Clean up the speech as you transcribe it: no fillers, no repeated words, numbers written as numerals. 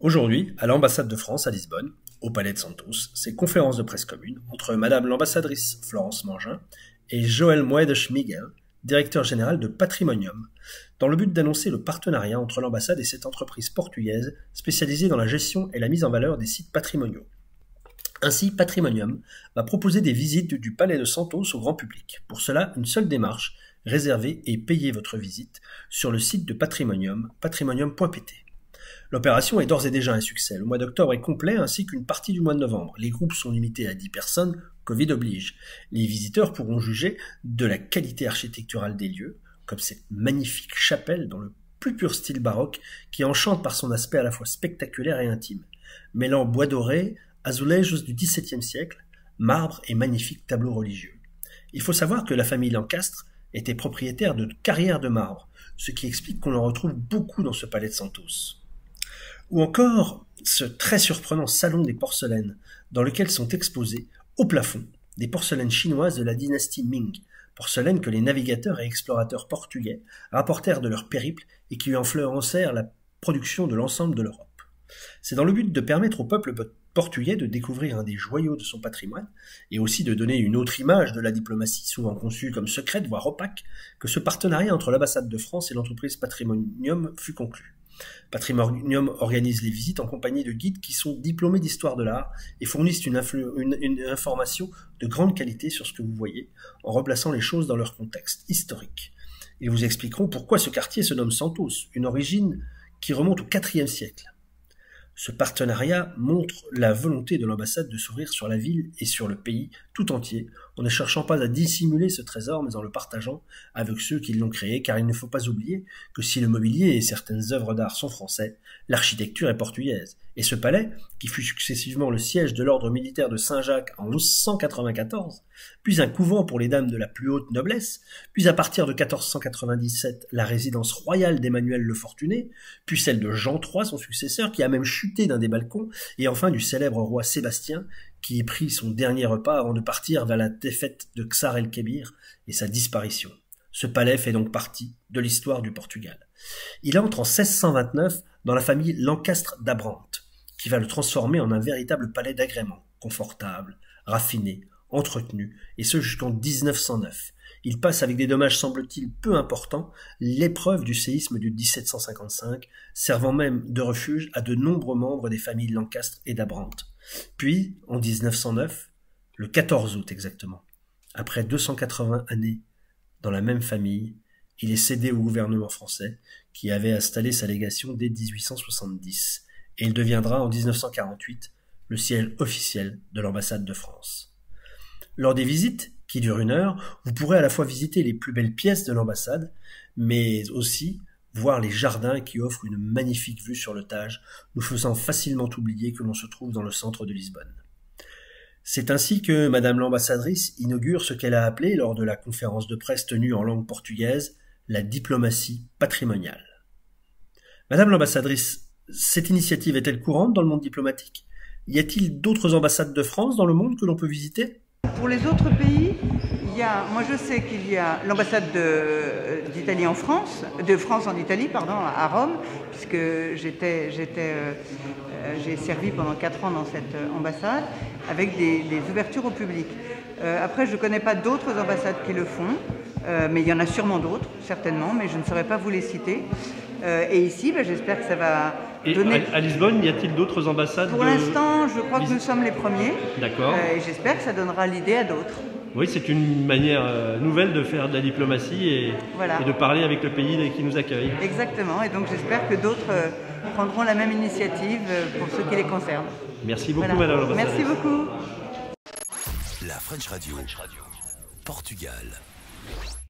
Aujourd'hui, à l'ambassade de France à Lisbonne, au Palais de Santos, c'est conférence de presse commune entre Madame l'ambassadrice Florence Mangin et Joël Moedas Miguel, directeur général de Patrimonium, dans le but d'annoncer le partenariat entre l'ambassade et cette entreprise portugaise spécialisée dans la gestion et la mise en valeur des sites patrimoniaux. Ainsi, Patrimonium va proposer des visites du Palais de Santos au grand public. Pour cela, une seule démarche, réservez et payez votre visite sur le site de Patrimonium, patrimonium.pt. L'opération est d'ores et déjà un succès. Le mois d'octobre est complet ainsi qu'une partie du mois de novembre. Les groupes sont limités à 10 personnes, Covid oblige. Les visiteurs pourront juger de la qualité architecturale des lieux, comme cette magnifique chapelle dans le plus pur style baroque qui enchante par son aspect à la fois spectaculaire et intime, mêlant bois doré, azulejos du XVIIe siècle, marbre et magnifiques tableaux religieux. Il faut savoir que la famille Lancastre était propriétaire de carrières de marbre, ce qui explique qu'on en retrouve beaucoup dans ce palais de Santos. Ou encore ce très surprenant salon des porcelaines, dans lequel sont exposées, au plafond, des porcelaines chinoises de la dynastie Ming, porcelaines que les navigateurs et explorateurs portugais rapportèrent de leur périple et qui influencèrent la production de l'ensemble de l'Europe. C'est dans le but de permettre au peuple portugais de découvrir un des joyaux de son patrimoine, et aussi de donner une autre image de la diplomatie, souvent conçue comme secrète, voire opaque, que ce partenariat entre l'ambassade de France et l'entreprise Patrimonium fut conclu. Patrimonium organise les visites en compagnie de guides qui sont diplômés d'histoire de l'art et fournissent une information de grande qualité sur ce que vous voyez, en replaçant les choses dans leur contexte historique. Ils vous expliqueront pourquoi ce quartier se nomme Santos, une origine qui remonte au IVe siècle. Ce partenariat montre la volonté de l'ambassade de s'ouvrir sur la ville et sur le pays tout entier, en ne cherchant pas à dissimuler ce trésor, mais en le partageant avec ceux qui l'ont créé, car il ne faut pas oublier que si le mobilier et certaines œuvres d'art sont français, l'architecture est portugaise. Et ce palais, qui fut successivement le siège de l'ordre militaire de Saint-Jacques en 1194, puis un couvent pour les dames de la plus haute noblesse, puis à partir de 1497 la résidence royale d'Emmanuel le Fortuné, puis celle de Jean III, son successeur, qui a même chuté d'un des balcons, et enfin du célèbre roi Sébastien, qui y prit son dernier repas avant de partir vers la défaite de Ksar el-Kébir et sa disparition. Ce palais fait donc partie de l'histoire du Portugal. Il entre en 1629 dans la famille Lancastre d'Abrante, qui va le transformer en un véritable palais d'agrément, confortable, raffiné, entretenu, et ce jusqu'en 1909. Il passe avec des dommages semble-t-il peu importants l'épreuve du séisme de 1755, servant même de refuge à de nombreux membres des familles Lancastre et d'Abrante. Puis, en 1909, le 14 août exactement, après 280 années dans la même famille, il est cédé au gouvernement français, qui avait installé sa légation dès 1870, et il deviendra en 1948 le siège officiel de l'ambassade de France. Lors des visites, qui durent 1 heure, vous pourrez à la fois visiter les plus belles pièces de l'ambassade, mais aussi voir les jardins qui offrent une magnifique vue sur le Tage, nous faisant facilement oublier que l'on se trouve dans le centre de Lisbonne. C'est ainsi que Madame l'ambassadrice inaugure ce qu'elle a appelé, lors de la conférence de presse tenue en langue portugaise, la diplomatie patrimoniale. Madame l'ambassadrice, cette initiative est-elle courante dans le monde diplomatique? Y a-t-il d'autres ambassades de France dans le monde que l'on peut visiter? Pour les autres pays, moi je sais qu'il y a l'ambassade d'Italie en France, de France en Italie, pardon, à Rome, puisque j'ai servi pendant 4 ans dans cette ambassade, avec des ouvertures au public. Après, je ne connais pas d'autres ambassades qui le font, mais il y en a sûrement d'autres, certainement, mais je ne saurais pas vous les citer. Et ici, j'espère que ça va donner... À Lisbonne, y a-t-il d'autres ambassades? Pour l'instant, je crois que nous sommes les premiers. D'accord. Et j'espère que ça donnera l'idée à d'autres. Oui, c'est une manière nouvelle de faire de la diplomatie et de parler avec le pays qui nous accueille. Exactement, et donc j'espère que d'autres prendront la même initiative pour ceux qui les concernent. Merci beaucoup, Madame l'ambassadrice. Merci beaucoup. La French Radio, Portugal.